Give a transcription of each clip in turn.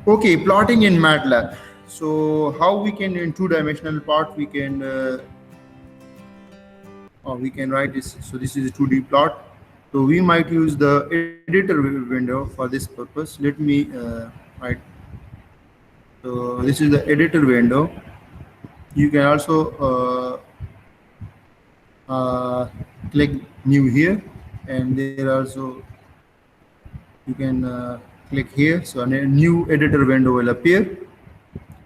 Okay, plotting in Matlab. So how we can in two-dimensional plot we can write this. So this is a 2D plot. So we might use the editor window for this purpose. Let me write. So this is the editor window. You can also click new here, and there also you can click here. So a new editor window will appear,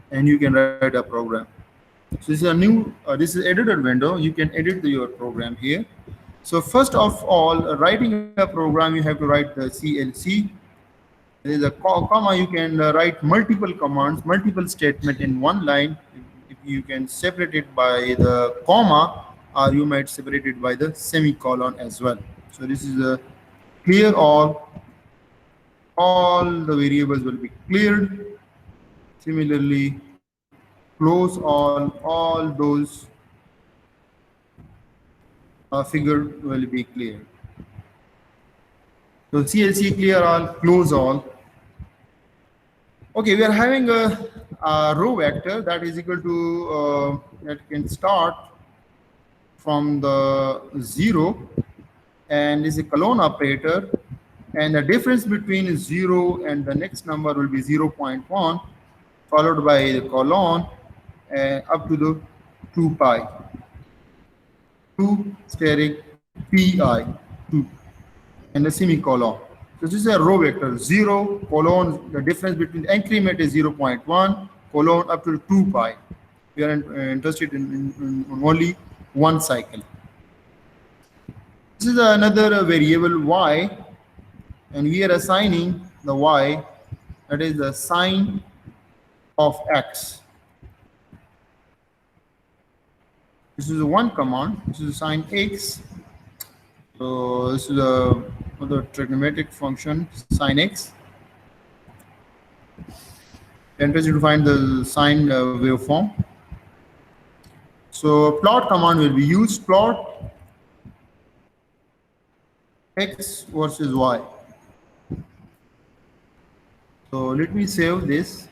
and you can write a program. So this is a new this is editor window. You can edit your program here. So first of all, writing a program, you have to write the CLC. There is a comma. You can write multiple commands, multiple statement in one line. If you can separate it by the comma, or you might separate it by the semicolon as well. So this is a clear all the variables will be cleared. Similarly, close all those figure will be clear. So CLC clear all, close all. Okay, we are having a row vector that is equal to that can start from the 0 and is a colon operator, and the difference between 0 and the next number will be 0.1 followed by the colon up to the 2 pi. 2 steric pi 2 and the semicolon. So this is a row vector 0 colon, the difference between the increment is 0.1 colon up to 2 pi. We are interested in only one cycle. This is another variable y, and we are assigning the y, that is the sine of x. This is one command. This is sine x. So this is the trigonometric function sine x. Interested to find the sine waveform. So plot command will be used. Plot x versus y. So let me save this.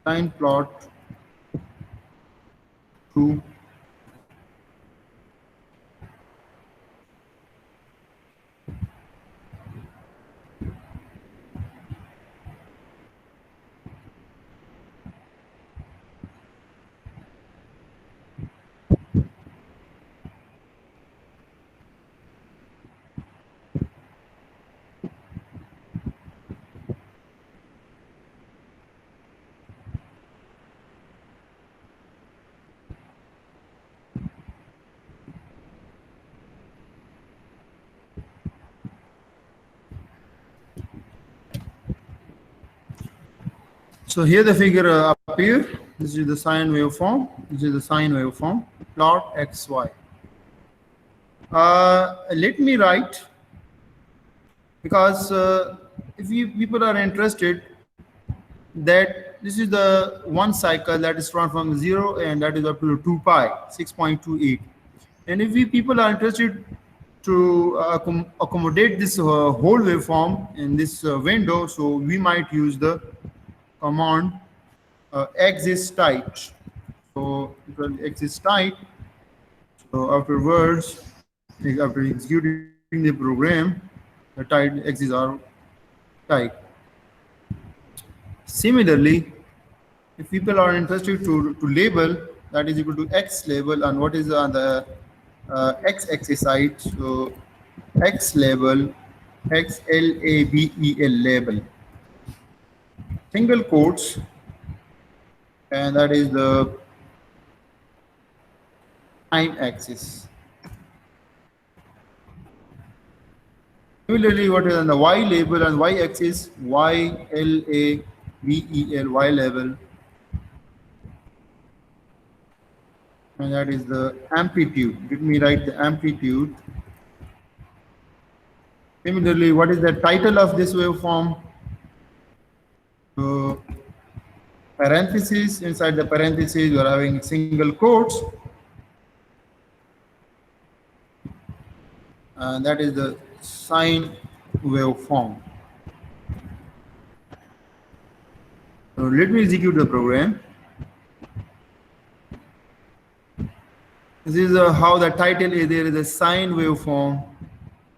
Sine plot 2 So here the figure appear. This is the sine waveform. This is the sine waveform. Plot xy. Let me write, because if people are interested that this is the one cycle that is from 0 and that is up to 2 pi 6.28, and if people are interested to accommodate this whole waveform in this window, so we might use the command x is tight. So x is tight. So afterwards, after executing the program, the tight x's are tight. Similarly, if people are interested to label, that is equal to x label, and what is on the x-axis side? So x label, x label label, single quotes, and that is the time axis. Similarly, what is on the y label and y axis? Y label, and that is the amplitude. Let me write the amplitude. Similarly, what is the title of this waveform? So parentheses. Inside the parentheses, we are having single quotes, and that is the sine waveform. So let me execute the program. This is how the title is. There is a sine waveform.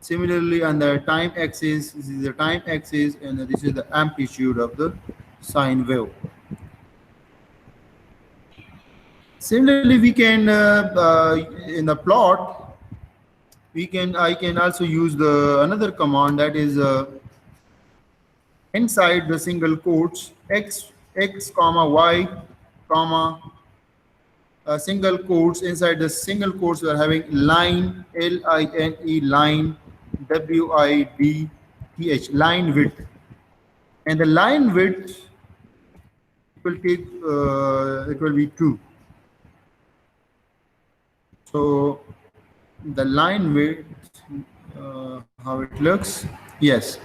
Similarly, on the time axis, this is the time axis, and this is the amplitude of the sine wave. Similarly, we can in the plot, I can also use the another command, that is inside the single quotes x comma y comma single quotes. Inside the single quotes, we are having line line line width line width, and the line width will take it will be 2. So the line width, how it looks, yes,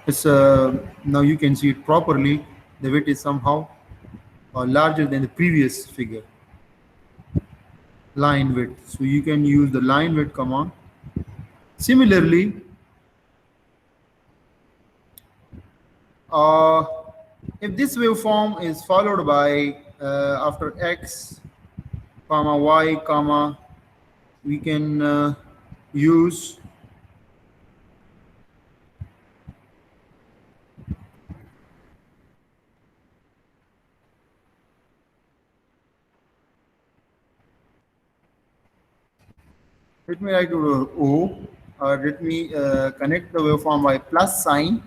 it's now you can see it properly. The width is somehow larger than the previous figure, line width. So you can use the line width command. Similarly, if this waveform is followed by after x comma y comma, we can use let me write O, or let me connect the waveform by plus sign.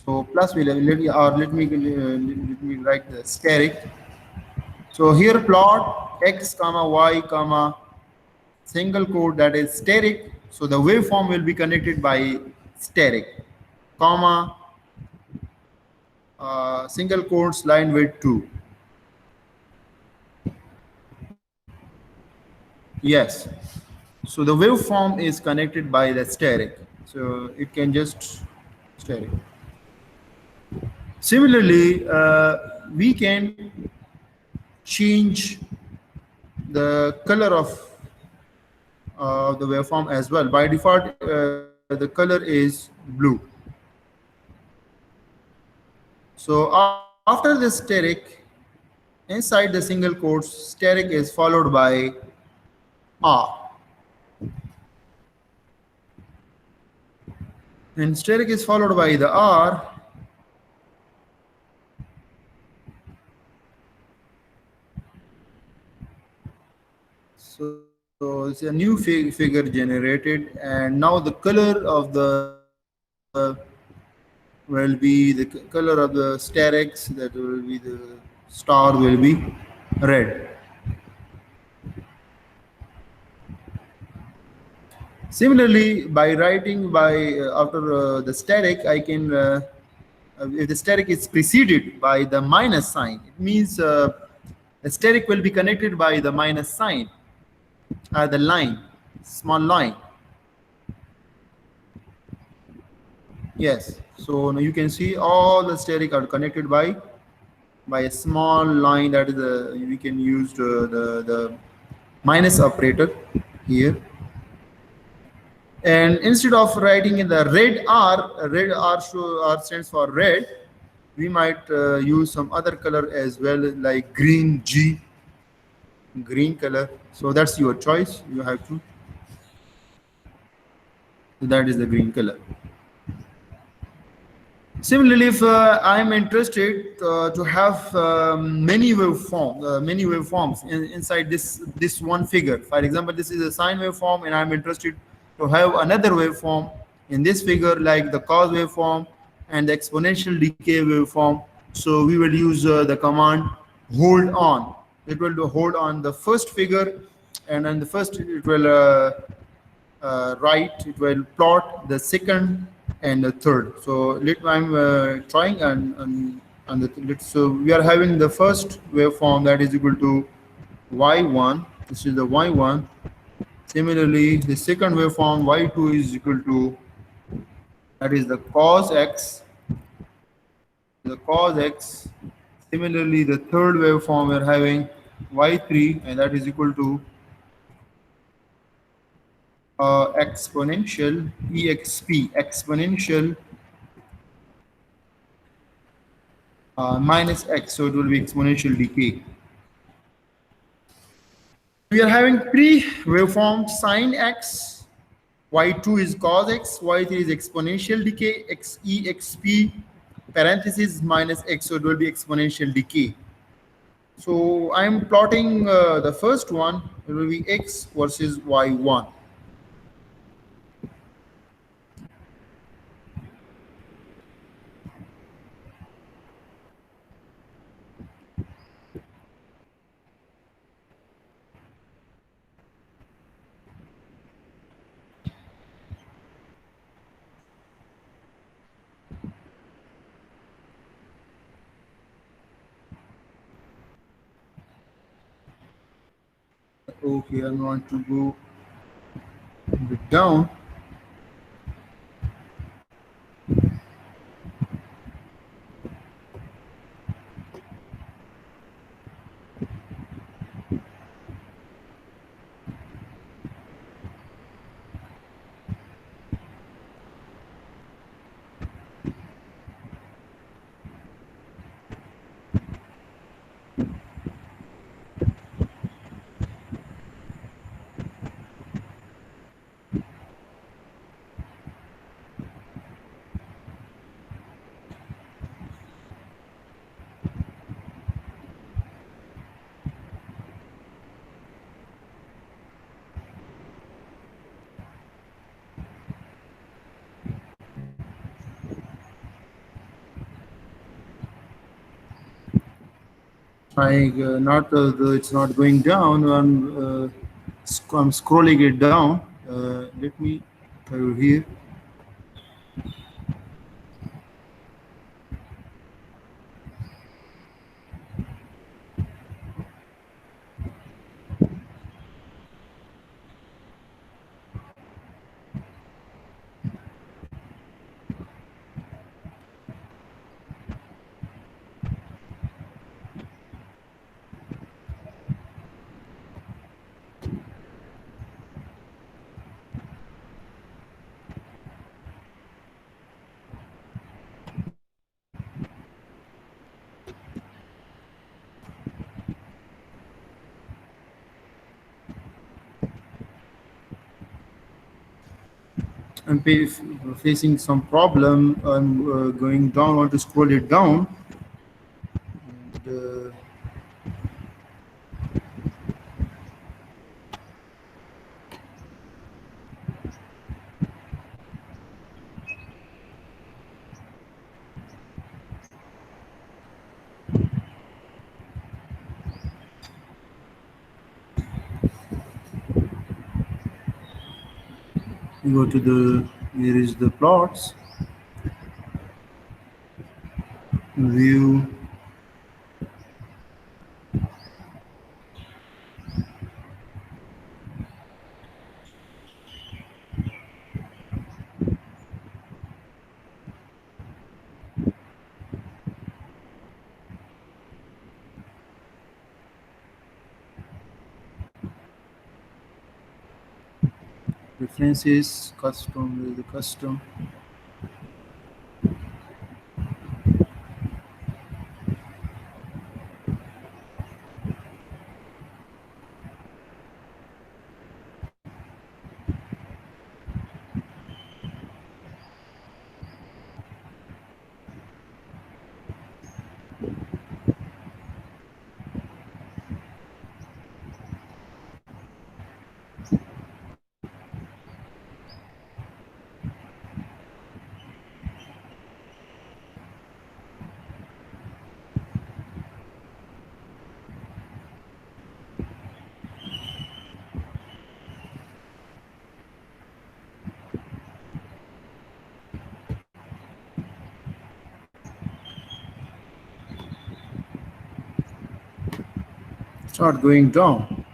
So plus will let me write the steric. So here plot x comma y comma single quote, that is steric. So the waveform will be connected by steric, comma single quotes line width 2. Yes. So the waveform is connected by the steric. So it can just steric. Similarly, we can change the color of the waveform as well. By default, the color is blue. So after the steric, inside the single quotes, steric is followed by R. And steric is followed by the R. So it's a new figure generated, and now the color of the will be the color of the sterics, that will be the star will be red. Similarly, by writing by after the steric, I can if the steric is preceded by the minus sign, it means the steric will be connected by the minus sign, the line, small line. Yes, so now you can see all the steric are connected by a small line, that is we can use the minus operator here. And instead of writing in the red R stands for red, we might use some other color as well, like green G, green color. So that's your choice. You have to. So that is the green color. Similarly, if I'm interested to have many waveforms inside this one figure. For example, this is a sine waveform, and I'm interested to have another waveform in this figure, like the cos waveform and the exponential decay waveform. So we will use the command hold on. It will hold on the first figure, and then the first it will it will plot the second and the third. So I'm trying so we are having the first waveform, that is equal to y1. This is the y1. Similarly, the second waveform y2 is equal to, that is the cos x. The cos x Similarly, the third waveform we're having y3, and that is equal to exponential exponential minus x, so it will be exponential decay. We are having three waveforms: sine x, y2 is cos x, y3 is exponential decay, exp parenthesis minus x, so it will be exponential decay. So I'm plotting the first one, it will be x versus y1. Okay, I'm going to go a bit down. Trying not it's not going down. I'm scrolling it down. Let me go here. I'm facing some problem. I'm going down. I want to scroll it down. And, you go to the, here is the plots, view, references, custom, where is the custom? Start going down.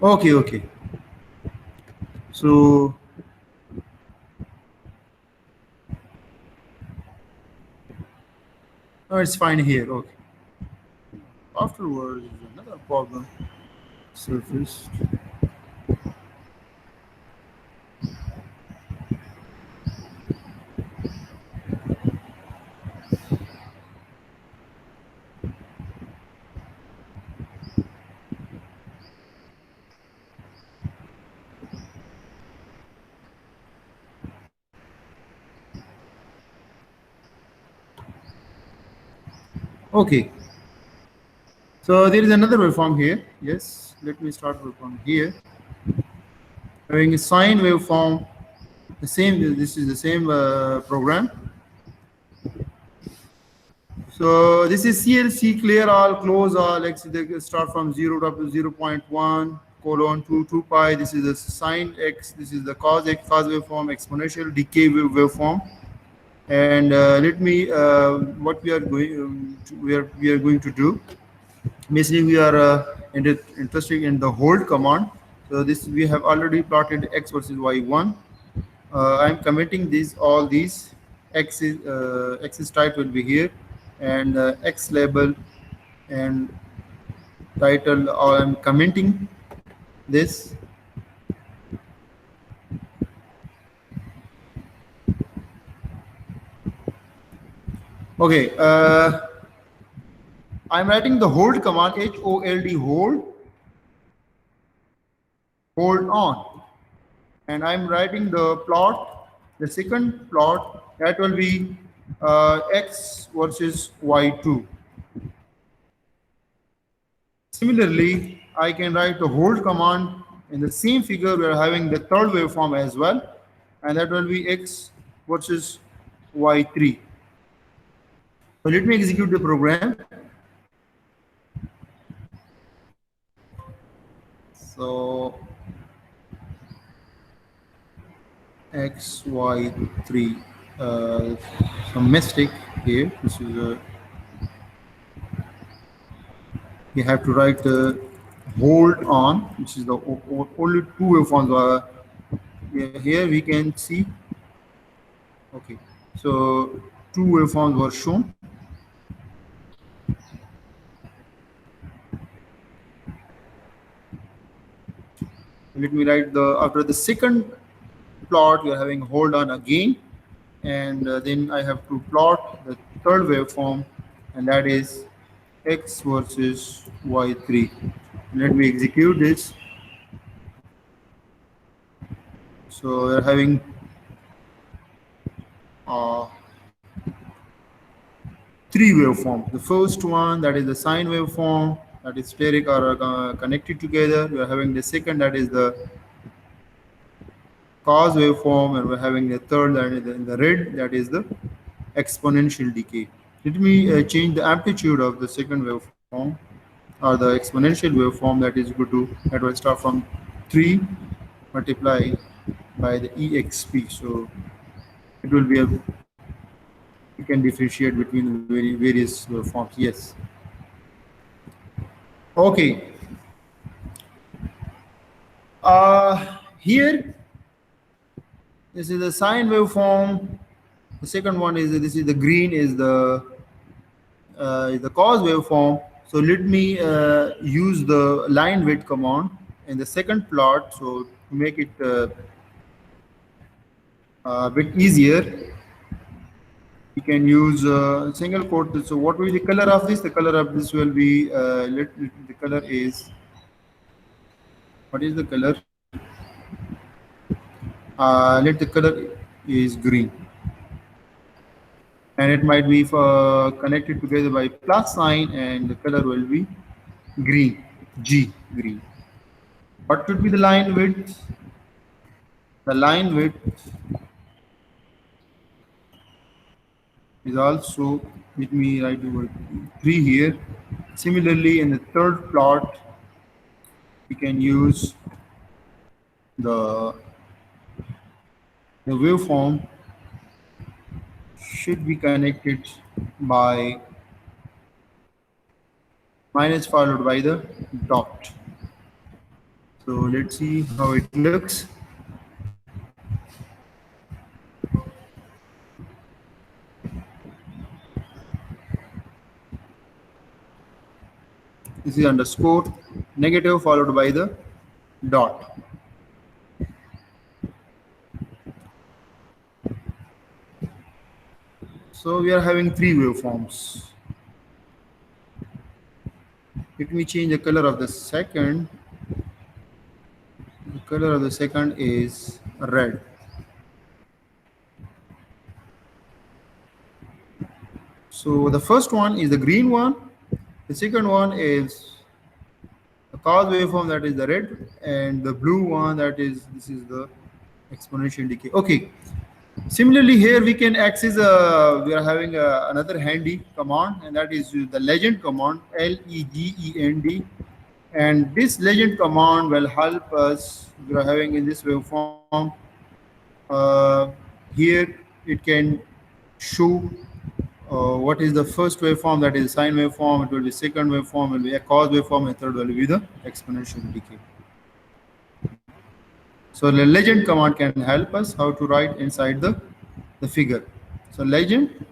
Okay, okay. So it's fine here. Okay. Afterwards, another problem surfaced. Okay. So there is another waveform here. Yes. Let me start from here. Having a sine waveform. The same. This is the same program. So this is CLC, clear all, close all. Let's start from 0 to 0.1 colon 2 pi. This is the sine x. This is the cos x, cos waveform, exponential decay waveform. And let me what we are going we are going to do. Basically, we are interested in the hold command. So this we have already plotted x versus y1. I'm commenting these all these x's type will be here, and x label and title. I'm commenting this. Okay, I'm writing the hold command, HOLD, hold on, and I'm writing the plot. The second plot that will be x versus y2. Similarly, I can write the hold command in the same figure. We are having the third waveform as well, and that will be x versus y3. So let me execute the program. So x y3. Some mistake here. This is a you have to write the hold on, which is the only two waveforms. Here we can see. Okay, so two waveforms were shown. Let me write the after the second plot. We are having hold on again, and then I have to plot the third waveform, and that is x versus y3. Let me execute this. So we're having uh, three waveforms. The first one, that is the sine waveform, that is steric or connected together. We are having the second, that is the cos waveform, and we're having the third, that is in the red, that is the exponential decay. Let me change the amplitude of the second waveform or the exponential waveform. That is equal to, that will start from 3 multiply by the exp. So it will be a, you can differentiate between various waveforms. Yes. Okay. Here, this is the sine waveform. The second one is this is the green is the cos waveform. So let me use the line width command in the second plot. So to make it a bit easier, we can use single quote. So what will be the color of this? The color of this will be the color is, what is the color? Let the color is green, and it might be connected together by plus sign, and the color will be green, G, green. What should be the line width? The line width is also, let me write the word 3 here. Similarly, in the third plot, we can use the the waveform should be connected by minus followed by the dot. So let's see how it looks. This is underscore negative followed by the dot. So we are having three waveforms. Let me change the color of the second. The color of the second is red. So the first one is the green one. The second one is the cause waveform, that is the red, and the blue one, that is, this is the exponential decay. Okay. Similarly, here we can access. We are having another handy command, and that is the legend command, legend, and this legend command will help us. We are having in this waveform. Here it can show what is the first waveform, that is sine waveform. It will be second waveform, will be a cause waveform, and third will be the exponential decay. So the legend command can help us how to write inside the figure. So legend,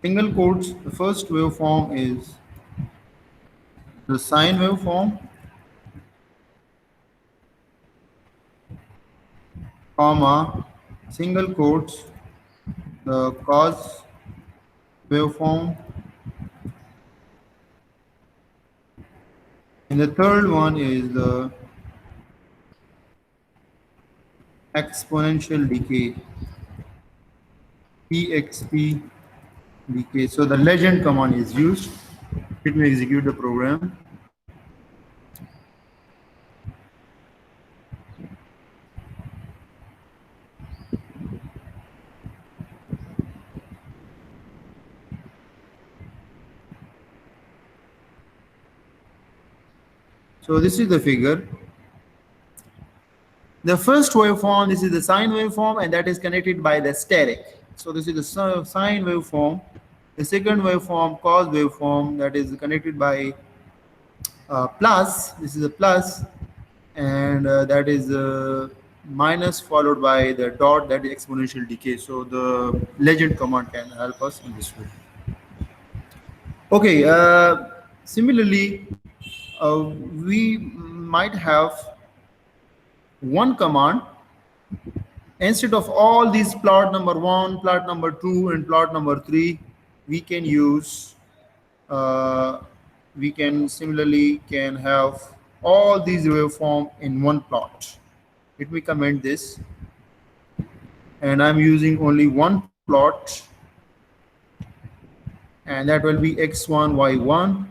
single quotes, the first waveform is the sine waveform, comma, single quotes, the cos waveform, and the third one is the exponential decay, exp decay. So the legend command is used. Let me execute the program. So this is the figure. The first waveform, this is the sine waveform, and that is connected by the static. So this is the sine waveform. The second waveform, cos waveform, that is connected by plus. This is a plus, and that is minus followed by the dot, that is exponential decay. So the legend command can help us in this way. Okay. Similarly, we might have one command. Instead of all these plot number 1, plot number 2, and plot number 3, we can use, we can similarly can have all these waveform in one plot. Let me comment this, and I'm using only one plot, and that will be x1, y1.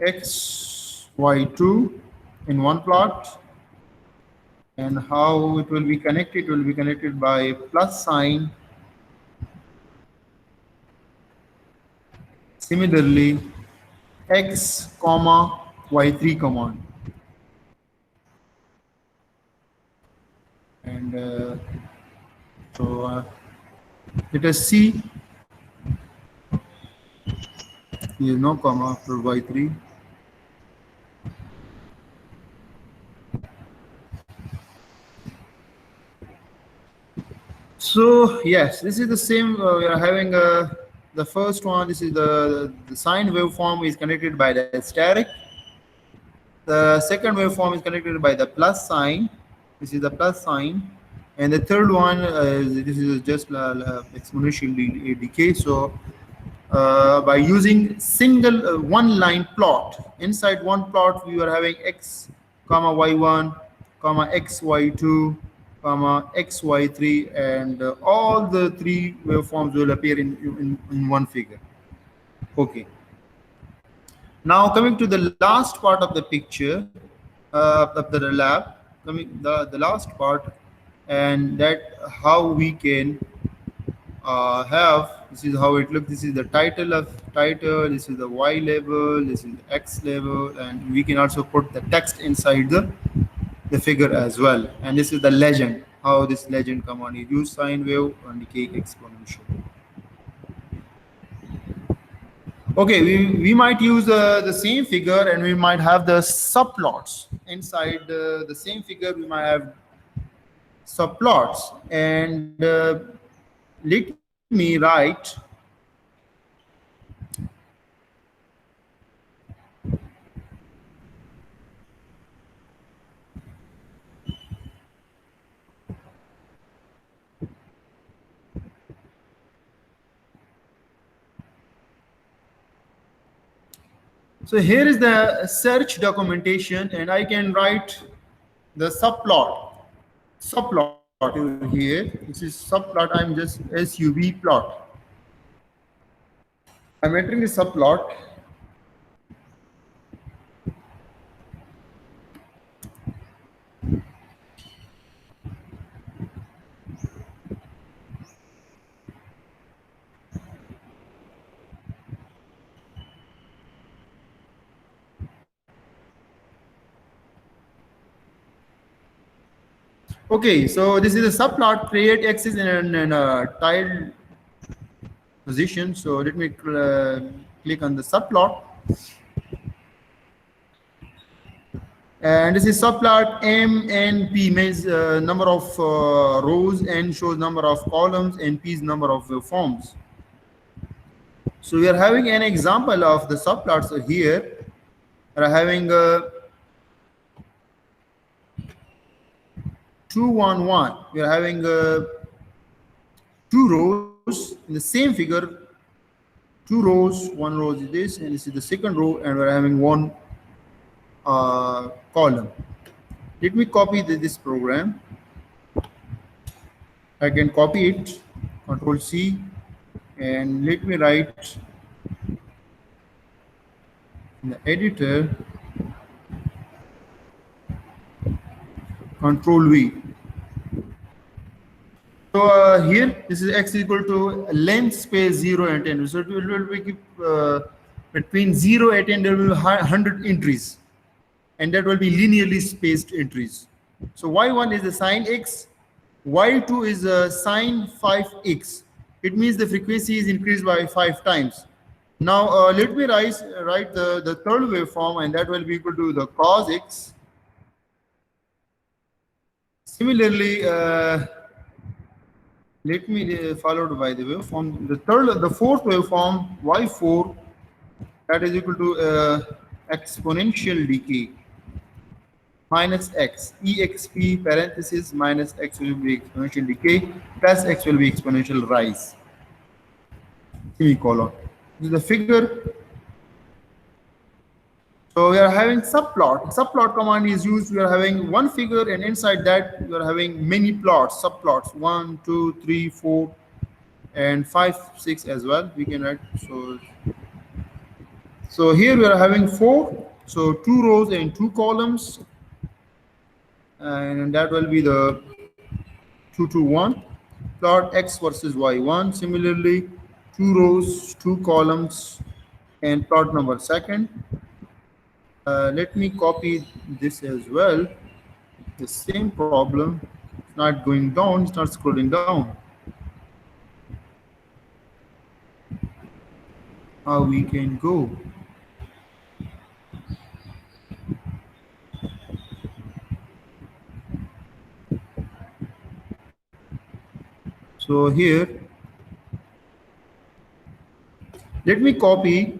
X, y2 in one plot, and how it will be connected? It will be connected by plus sign. Similarly, x comma y3 command, and let us see. Here is no comma after y3. So yes, this is the same. We are having the first one. This is the sine waveform is connected by the static. The second waveform is connected by the plus sign. This is the plus sign, and the third one this is just exponential decay. So by using single one line plot, inside one plot we are having x comma y1 comma xy2 comma xy3, and all the three waveforms will appear in one figure. Okay. Now coming to the last part of the picture of the lab, coming the last part, and that how we can have, this is how it looks. This is the title of title, this is the y level, this is the x level, and we can also put the text inside the figure as well. And this is the legend, how how this legend command is used: sine wave and decay exponential. Okay, we might use the same figure, and we might have the subplots inside the same figure. We might have subplots, and let me write so here is the search documentation, and I can write the subplot over here. This is subplot. I'm just SUV plot. I'm entering the subplot. Okay, so this is a subplot. Create axis in a tiled position. So let me click on the subplot. And this is subplot M and P means number of rows, N shows number of columns, and P is number of forms. So we are having an example of the subplots here. We are having 2, 1, 1. We are having 2 rows in the same figure. 2 rows, 1 row is this, and this is the second row, and we're having 1 column. Let me copy this program. I can copy it, Control C, and let me write in the editor, Control V. So here, this is x equal to length space 0 and 10. So it will be between 0 and 10, there will be 100 entries, and that will be linearly spaced entries. So y1 is the sine x, y2 is sine 5x. It means the frequency is increased by 5 times. Now let me write the third waveform, and that will be equal to the cos x. Similarly, let me followed by the waveform. The fourth waveform y4, that is equal to exponential decay minus x, exp parenthesis minus x will be exponential decay plus x will be exponential rise, semicolon. This is the figure. So we are having subplot. Subplot command is used. We are having one figure, and inside that we are having many plots, subplots, 1, 2, 3, 4, and 5, 6 as well. We can write. So here we are having 4. So 2 rows and 2 columns, and that will be the 2 to 1. Plot x versus y1. Similarly, 2 rows, 2 columns, and plot number second. Let me copy this as well. The same problem. It's not going down, it's not scrolling down. How we can go? So here, let me copy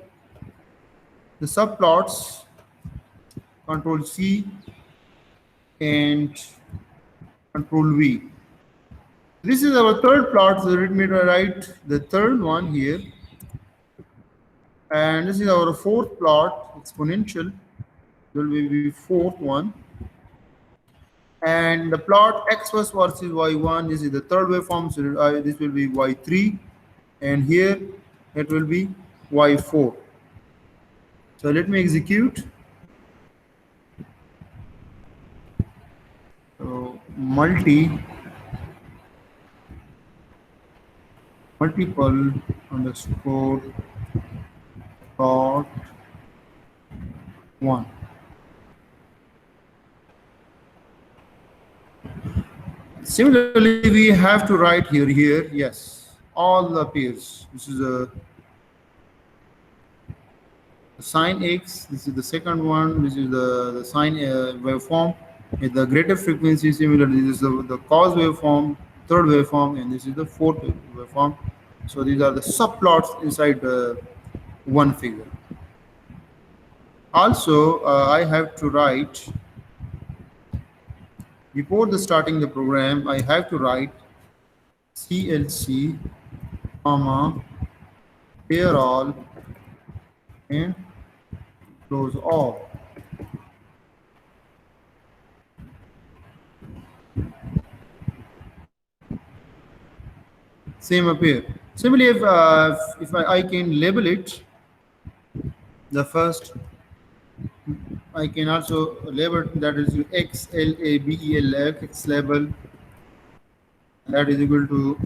the subplots, Control C and Control V. This is our third plot, so let me write the third one here. And this is our fourth plot, exponential. Will be the fourth one. And the plot x versus y1, this is the third waveform, so this will be y3, and here it will be y4. So let me execute. So multiple underscore plot 1. Similarly, we have to write here, yes, all appears. This is a sine x, this is the second one, this is the sine waveform with the greater frequency. Similarly, this is the cos waveform, third waveform, and this is the fourth waveform. So these are the subplots inside one figure. Also, I have to write, before the starting the program, I have to write CLC, comma, pair all, and close all. Same appear. Similarly, if I can label it, the first, I can also label that is XLABEL, X label, that is equal to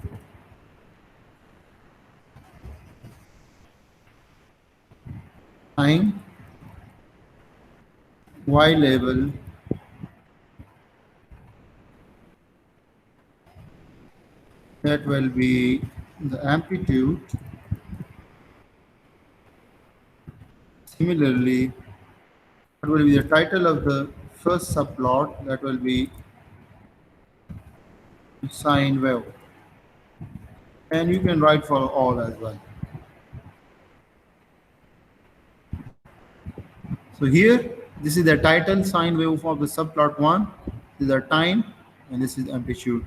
time, Y label, that will be the amplitude. Similarly, what will be the title of the first subplot? That will be sine wave. And you can write for all as well. So here, this is the title sine wave of the subplot 1. This is the time, and this is amplitude.